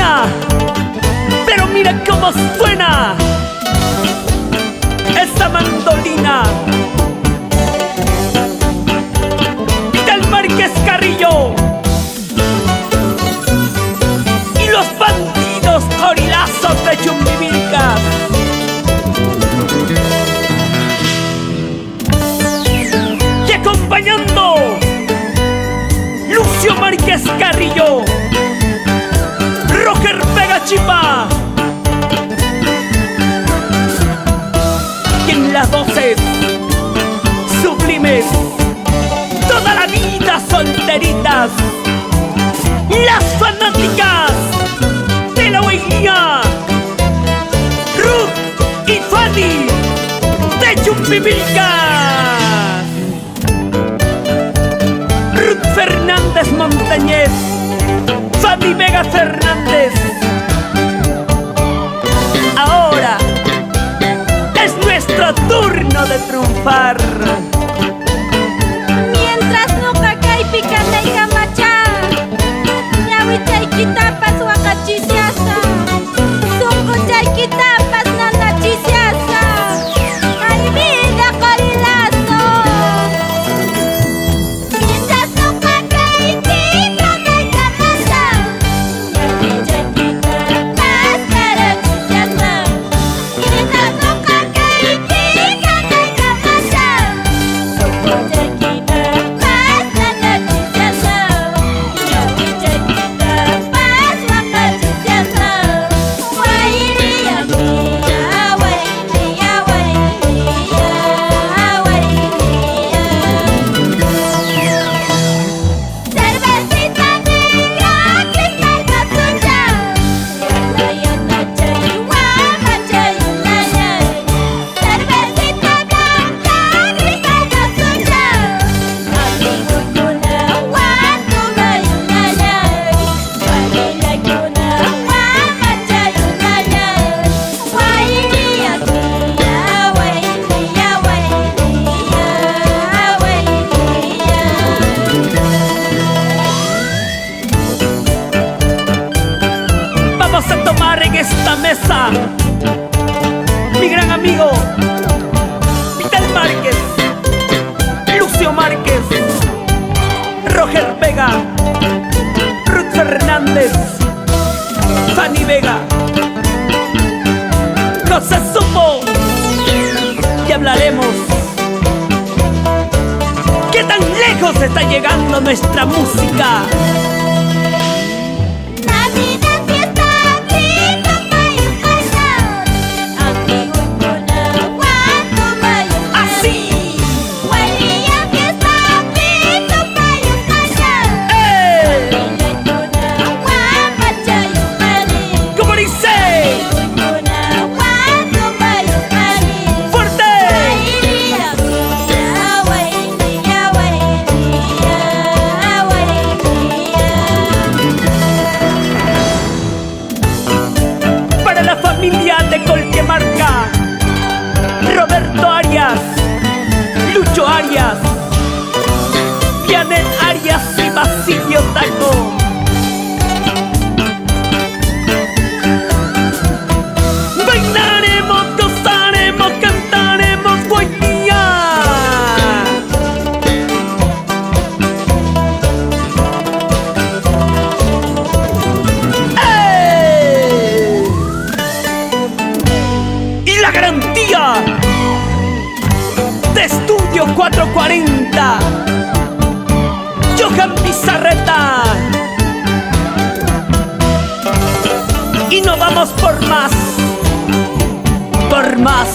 mía, pero mira cómo suena esta mandolina. Del Márquez Carrillo y los bandidos gorilazos de Chumbivilcas. Y acompañando Lucio Márquez Carrillo, Roger Vega Chipa, y en las voces sublimes, toda la vida solteritas, las fanáticas de la bohemia, Ruth y Fanny de Chumbivilcas. Ruth Fernández Montañez, Fanny Vega Fernández. Ahora es nuestro turno de triunfar. Mientras nunca cae picante y camacha, ñawi chaykita pas wakachisiasa, sungu chaykita pas nanachisiasa, ay vida corilazo. Mientras nunca cae picante y camacha, ñawi chaykita pas carachisiasa. Mientras nunca cae picante y camacha, sungu chaykita pas nanachisiasa, ñawi chaykita pas wakachisiasa. Wairia mia, wairia, wairia, wairia. Cervecita negra, cristal batuya, yana chayuwa, machayunaya. Cervecita blanca, cristal batuya, amigukuna watumayunaya, walilaykuna wamachayunaya. Wairia mia, wairia, wairia, wairia. Vamos a tomar en esta mesa mi gran amigo Vital Márquez, Lucio Márquez, Roger Vega, Ruth Fernández, Fanny Vega. No se supo y hablaremos qué tan lejos está llegando nuestra música. Navidad, fiesta, grito, mayukaya, amigukuna watumayunaya. Así. Wairia, fiesta, grito, mayukaya, amigukuna wamachayunaya. ¿Cómo dice? Amigukuna watumayunaya. ¡Fuerte! Wairia mia, wairia, wairia, wairia. Para la familia de Colquemarca, Roberto Arias, Lucho Arias, Janet Arias y Basilio Taco. Bailaremos, gozaremos, cantaremos hoy día. ¡Eh! Y la garantía de Estudio 440, Johan Pizarreta. Y no vamos por más, por más.